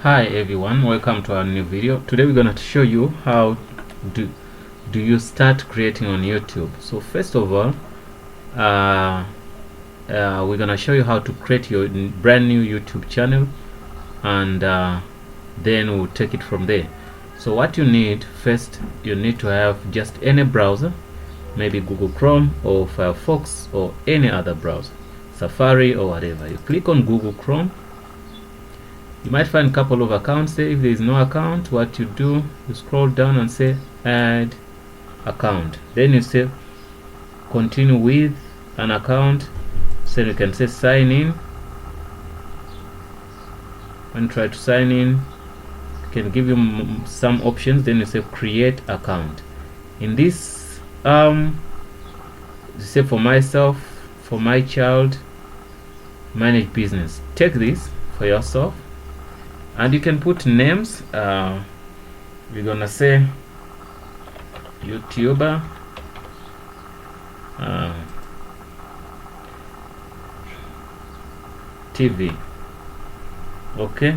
Hi everyone, welcome to our new video. Today we're going to show you how do you start creating on YouTube. So first of all, we're going to show you how to create your brand new YouTube channel, and then we'll take it from there. So what you need first, you need to have just any browser, maybe Google Chrome or Firefox or any other browser, Safari or whatever. You click on Google Chrome. You might find a couple of accounts there. If there is no account, what you do, you scroll down and say add account. Then you say continue with an account. So you can say sign in. When you try to sign in, you can give you some options. Then you say create account. In this, you say for myself, for my child, manage business. Take this for yourself. And you can put names. We're gonna say YouTuber, TV. Okay,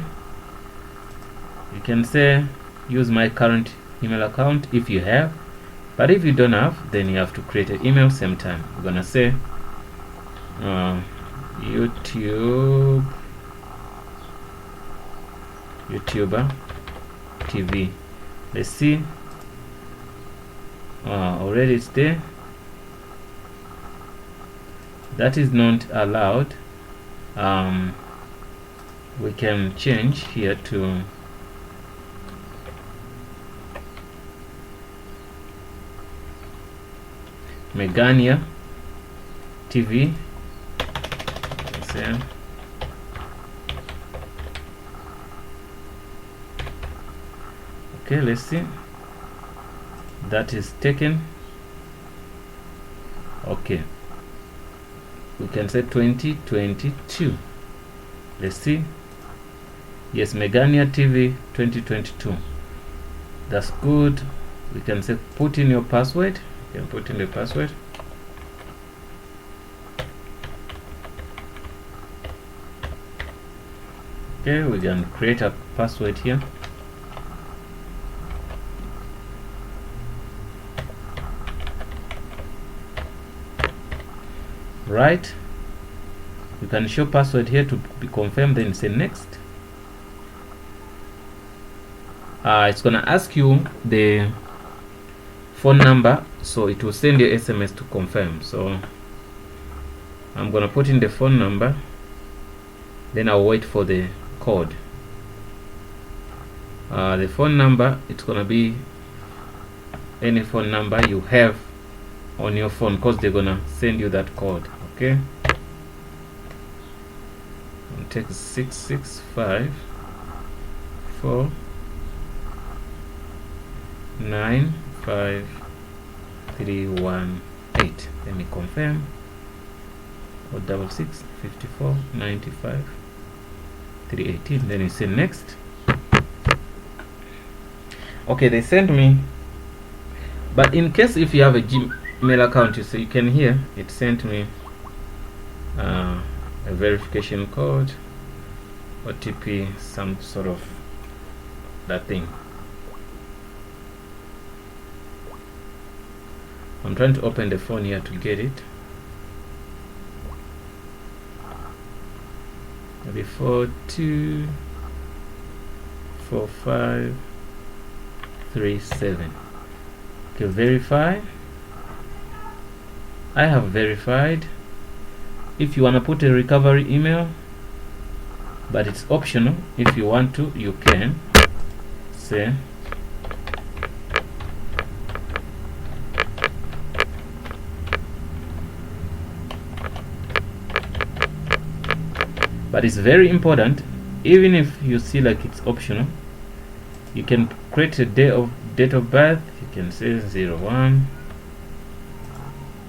you can say use my current email account if you have, but if you don't have, then you have to create an email same time. We're gonna say YouTuber TV. Let's see. Already it's there. That is not allowed. We can change here to Megania TV. Okay, let's see. That is taken. Okay, we can say 2022. Let's see. Yes, Megania TV 2022. That's good. We can say put in your password. You can put in the password. Okay, we can create a password here. Right, you can show password here to be confirmed, then say next. It's gonna ask you the phone number, so it will send you SMS to confirm. So I'm gonna put in the phone number, then I'll wait for the code. The phone number, it's gonna be any phone number you have on your phone, because they're gonna send you that code. Okay, and take 665495318. Let me confirm. Or 665495 318. Then you say next. Okay, they sent me, but in case if you have a Gmail account, you see, you can hear it sent me a verification code, OTP, some sort of that thing. I'm trying to open the phone here to get it. Maybe 424537. Okay, verify. I have verified. If you want to put a recovery email, but it's optional, if you want to, you can say but it's very important. Even if you see like it's optional, you can create a date of birth. You can say 01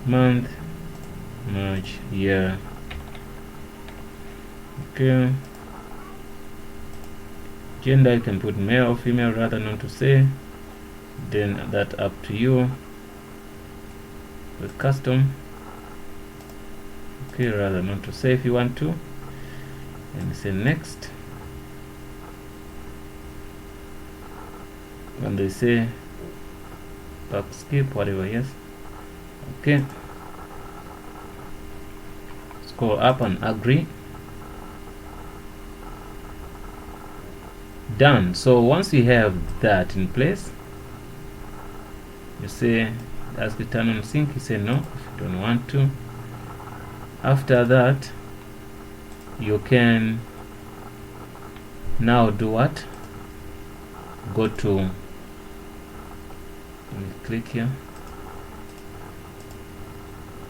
month, March, year. Okay, gender, you can put male or female, rather not to say, then that up to you. With custom, okay, rather not to say if you want to, and say next. and they say back skip, whatever. Yes, okay, scroll up and agree. Done. So once you have that in place, you say ask the turn on sync. You say no if you don't want to. After that, you can now do what? Go to, let me click here,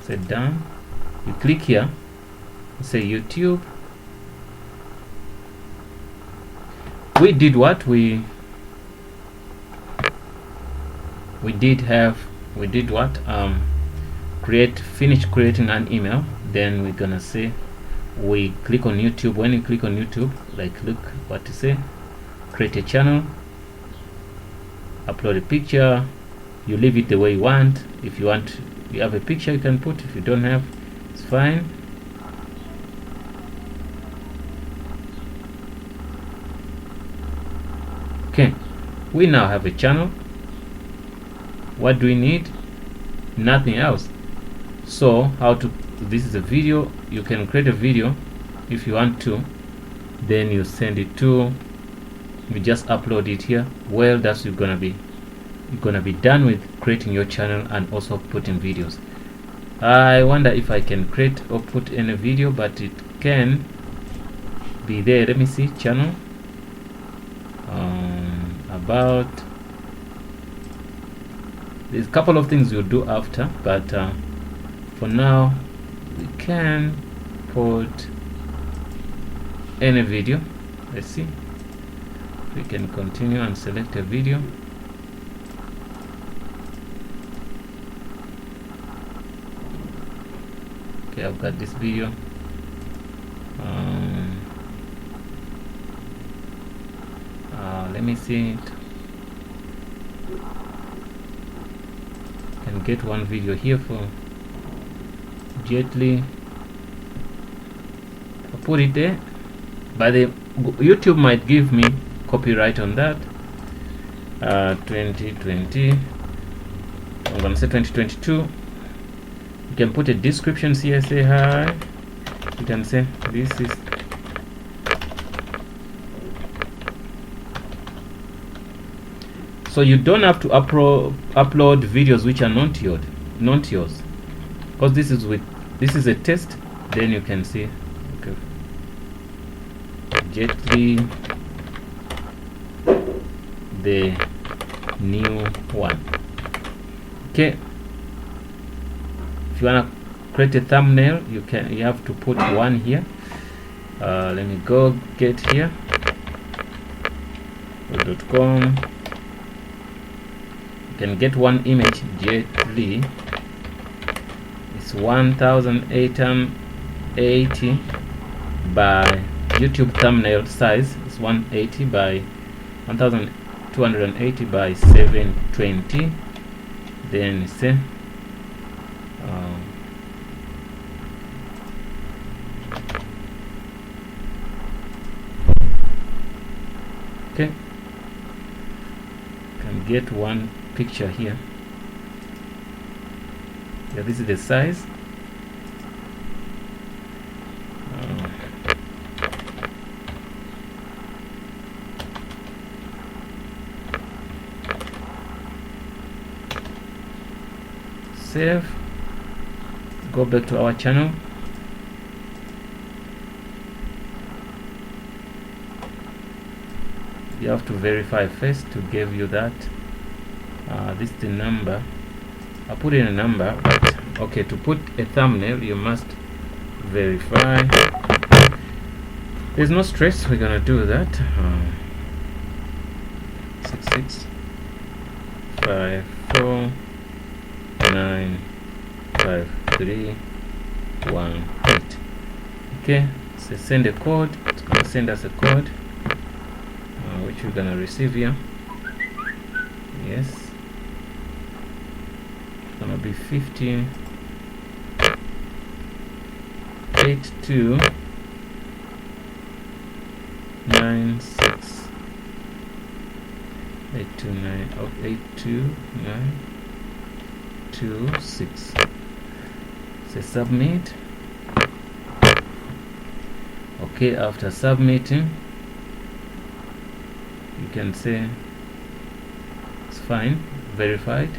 say done. You click here, say YouTube. We did what? We did what? Finish creating an email. Then we're gonna say we click on YouTube. When you click on YouTube, like look what to say, create a channel, upload a picture. You leave it the way you want. If you want, you have a picture you can put. If you don't have, it's fine. Okay, we now have a channel. What do we need? Nothing else. So how to, this is a video. You can create a video if you want to, then you send it to, you just upload it here. Well, that's you're gonna be done with creating your channel and also putting videos. I wonder if I can create or put in a video, but it can be there. Let me see, channel, about, there's a couple of things you'll do after, but for now we can put any video. Let's see, we can continue and select a video. Okay, I've got this video. Let me see it. Can get one video here for gently. I'll put it there, but YouTube might give me copyright on that. 2020, I'm gonna say 2022. You can put a description here, say hi. You can say this is so you don't have to upload videos which are not yours, because this is a test. Then you can see, okay, gently the new one. Okay, if you want to create a thumbnail, you have to put one here. Let me go get here .com. You can get one image. Gently, it's 1880 by YouTube thumbnail size is 180 by 1280 by 720. Then say okay, can get one picture here. Yeah, this is the size. Save. Go back to our channel. You have to verify first to give you that. This is the number. I put in a number, but okay, to put a thumbnail you must verify. There's no stress, we're gonna do that. 665495318. Okay, so send a code. It's gonna send us a code, which we're gonna receive here. Yes, it's gonna be 158296. 82926. Say submit. Okay, after submitting, you can say it's fine, verified,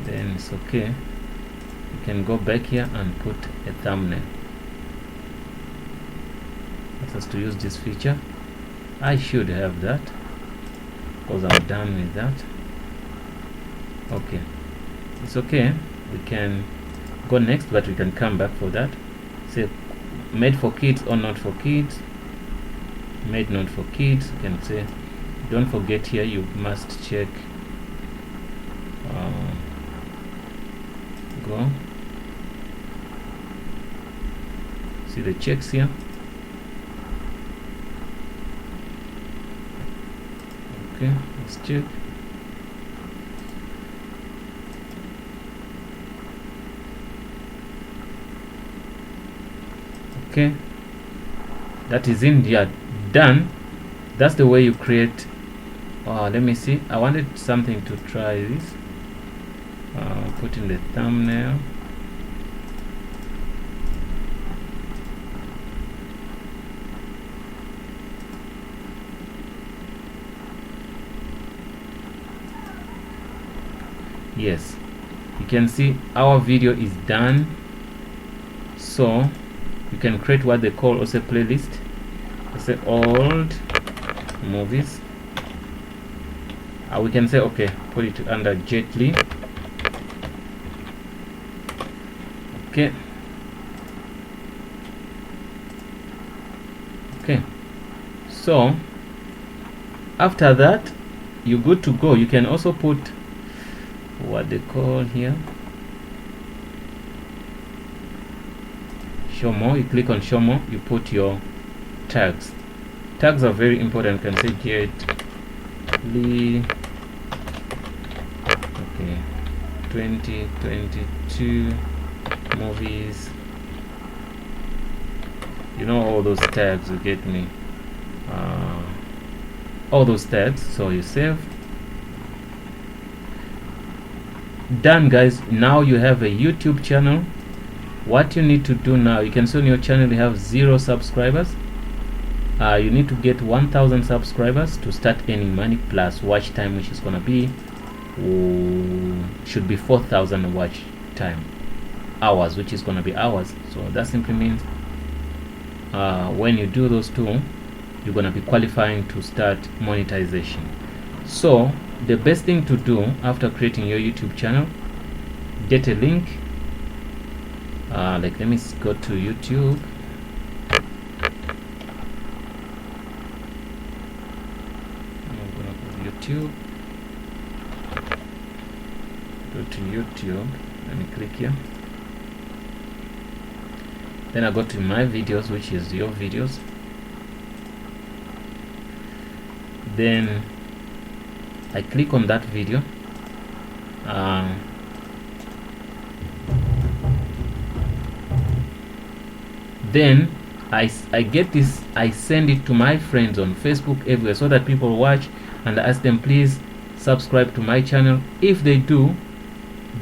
then it's okay. You can go back here and put a thumbnail. Let us to use this feature. I should have that because I'm done with that. Okay, it's okay. We can go next, but we can come back for that. Say made for kids or not for kids. Made not for kids. You can say, don't forget here you must check go see the checks here. Okay, let's check. Okay, that is in here, done. That's the way you create. Let me see, I wanted something to try this. Put in the thumbnail. Yes, you can see our video is done. So you can create what they call also playlist. Let's say old movies. We can say okay, put it under Jet Li. Okay. Okay. So after that, you're good to go. You can also put what they call here show more. You click on show more, you put your tags. Tags are very important. You can say Jet Li, okay, 2022 movies, you know, all those tags, you get me, all those tags. So you save. Done, guys. Now you have a YouTube channel. What you need to do now, you can see on your channel you have 0 subscribers. You need to get 1,000 subscribers to start earning money, plus watch time, which is gonna be should be 4,000 watch time hours, which is gonna be hours. So that simply means when you do those two, you're gonna be qualifying to start monetization. So the best thing to do after creating your YouTube channel, get a link. Like, let me go to YouTube. I'm gonna go to YouTube. Go to YouTube. Let me click here. Then I go to my videos, which is your videos. Then I click on that video. Then I get this, I send it to my friends on Facebook, everywhere, so that people watch, and I ask them, please subscribe to my channel. If they do,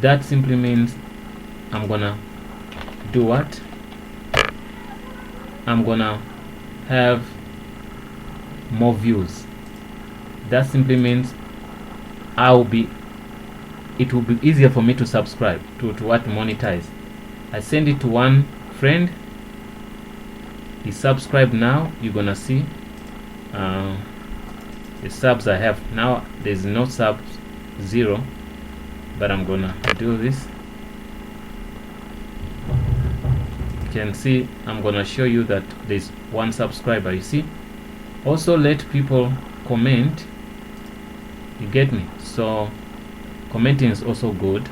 that simply means I'm gonna do what? I'm gonna have more views. That simply means it will be easier for me to subscribe to what monetize. I send it to one friend, he subscribed. Now you're gonna see the subs I have. Now there's no subs, 0, but I'm gonna do this. You can see I'm gonna show you that there's 1 subscriber. You see, also let people comment, you get me? So commenting is also good.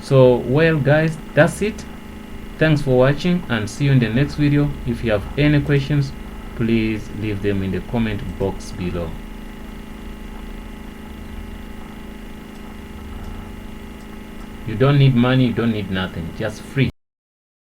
So well, guys, that's it. Thanks for watching, and see you in the next video. If you have any questions, please leave them in the comment box below. You don't need money, you don't need nothing, just free.